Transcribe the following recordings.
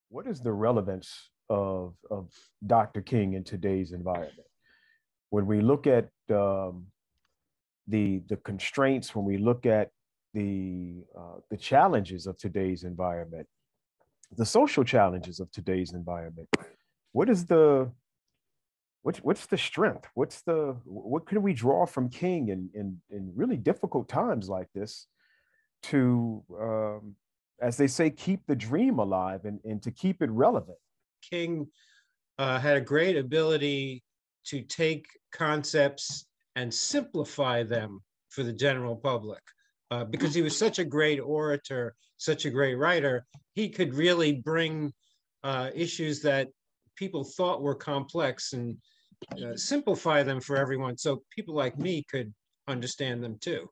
What is the relevance of Dr. King in today's environment? When we look at the constraints, when we look at the challenges of today's environment, the social challenges of today's environment, what is the what's the strength? What can we draw from King in really difficult times like this to, as they say, keep the dream alive and to keep it relevant? King had a great ability to take concepts and simplify them for the general public. Because he was such a great orator, such a great writer, he could really bring issues that people thought were complex and simplify them for everyone so people like me could understand them too.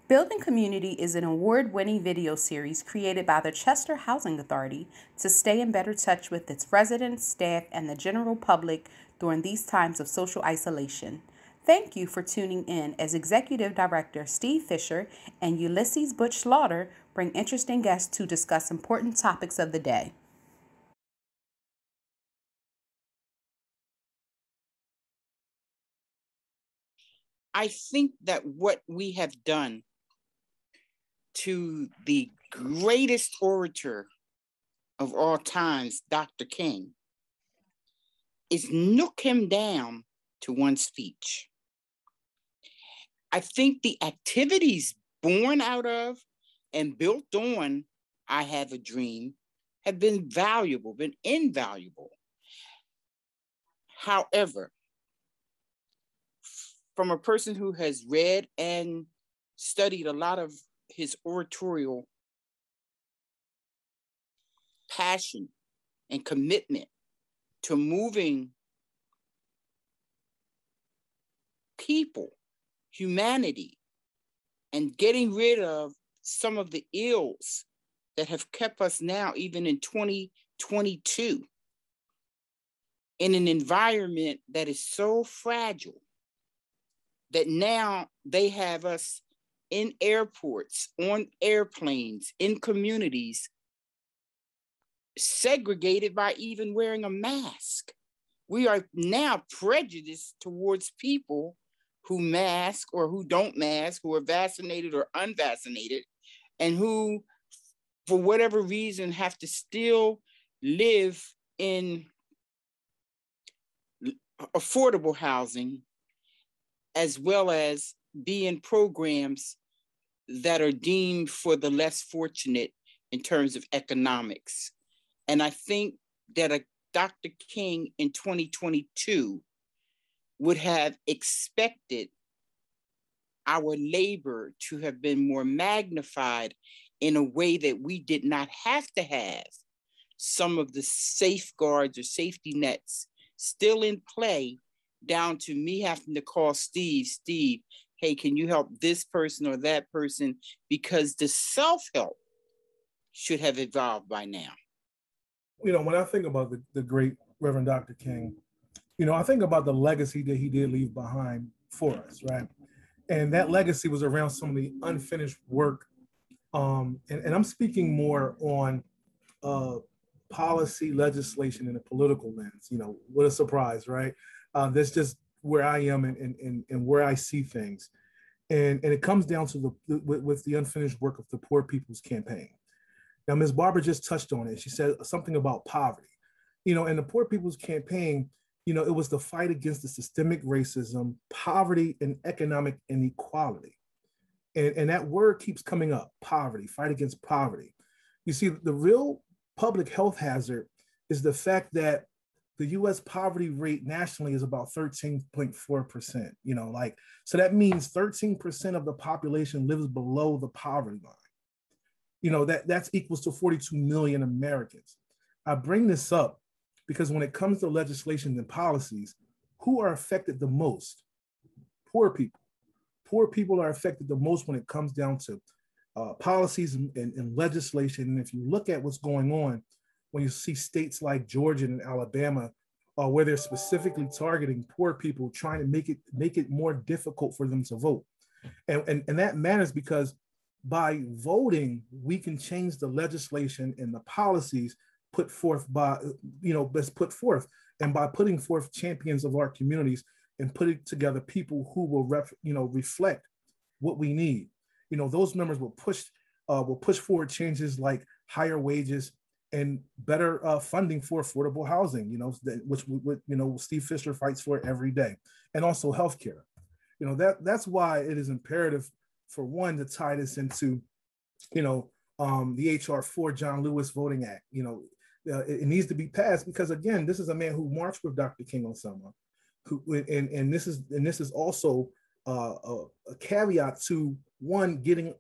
Building Community is an award-winning video series created by the Chester Housing Authority to stay in better touch with its residents, staff, and the general public during these times of social isolation. Thank you for tuning in as Executive Director Steve Fischer and Ulysses Butch Slaughter bring interesting guests to discuss important topics of the day. I think that what we have done to the greatest orator of all times, Dr. King, is knock him down to one speech. I think the activities born out of and built on I Have a Dream have been valuable, been invaluable. However, from a person who has read and studied a lot of his oratorial passion and commitment to moving people, humanity, and getting rid of some of the ills that have kept us now, even in 2022, in an environment that is so fragile that now they have us in airports, on airplanes, in communities, segregated by even wearing a mask. We are now prejudiced towards people who mask or who don't mask, who are vaccinated or unvaccinated, and who, for whatever reason, have to still live in affordable housing, as well as be in programs that are deemed for the less fortunate in terms of economics. And I think that a Dr. King in 2022 would have expected our labor to have been more magnified in a way that we did not have to have some of the safeguards or safety nets still in play, down to me having to call Steve, hey, can you help this person or that person? Because the self-help should have evolved by now. You know, when I think about the great Reverend Dr. King, you know, I think about the legacy that he did leave behind for us, right? And that legacy was around some of the unfinished work. And I'm speaking more on policy, legislation, and a political lens. You know, what a surprise, right? That's just where I am and where I see things. And it comes down to with the unfinished work of the Poor People's Campaign. Now, Ms. Barbara just touched on it. She said something about poverty. You know, and the Poor People's Campaign, you know, it was the fight against the systemic racism, poverty, and economic inequality. And that word keeps coming up, poverty, fight against poverty. You see, the real public health hazard is the fact that the US poverty rate nationally is about 13.4%, you know, like, so that means 13% of the population lives below the poverty line. You know, that's equals to 42 million Americans. I bring this up because when it comes to legislation and policies, who are affected the most? Poor people. Poor people are affected the most when it comes down to policies and legislation. And if you look at what's going on, when you see states like Georgia and Alabama where they're specifically targeting poor people, trying to make it more difficult for them to vote. And that matters because by voting, we can change the legislation and the policies put forth by, that's put forth. And by putting forth champions of our communities and putting together people who will reflect what we need. Those members will push forward changes like higher wages and better funding for affordable housing, which Steve Fischer fights for every day, and also healthcare. That's why it is imperative for one to tie this into, the HR 4 John Lewis Voting Act. It needs to be passed because, again, this is a man who marched with Dr. King on Selma, and this is also a caveat to one getting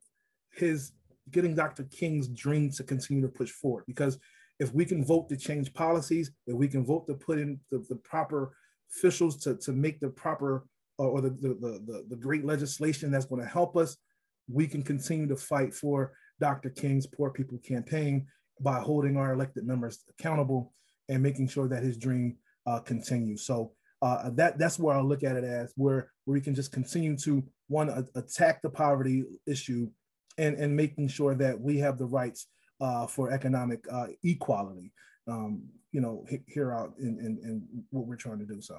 Dr. King's dream to continue to push forward. Because if we can vote to change policies, if we can vote to put in the proper officials to make the proper or the great legislation that's going to help us, we can continue to fight for Dr. King's Poor People campaign by holding our elected members accountable and making sure that his dream continues. So that's where I look at it as, where we can just continue to, one, attack the poverty issue and making sure that we have the rights for economic equality, here out in what we're trying to do. So.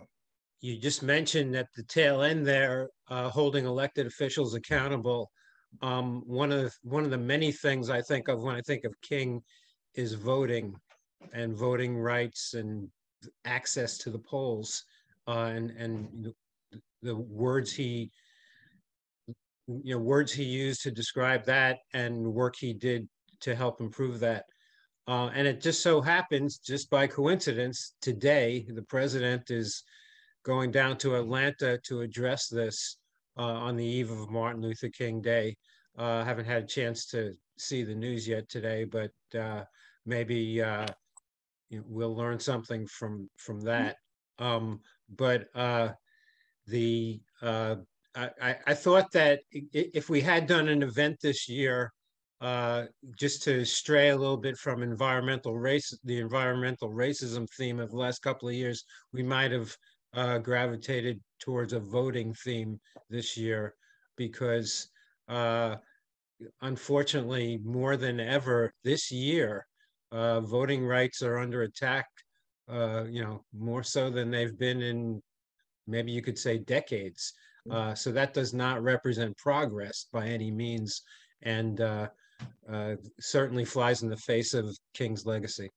You just mentioned at the tail end there, holding elected officials accountable. One of the many things I think of when I think of King is voting and voting rights and access to the polls, and the words he used to describe that, and work he did to help improve that. And it just so happens, just by coincidence, today the president is going down to Atlanta to address this on the eve of Martin Luther King Day. Haven't had a chance to see the news yet today, but maybe we'll learn something from that. But I thought that if we had done an event this year, just to stray a little bit from the environmental racism theme of the last couple of years, we might have gravitated towards a voting theme this year, because unfortunately, more than ever this year, voting rights are under attack, more so than they've been in, maybe you could say, decades. So that does not represent progress by any means, and certainly flies in the face of King's legacy.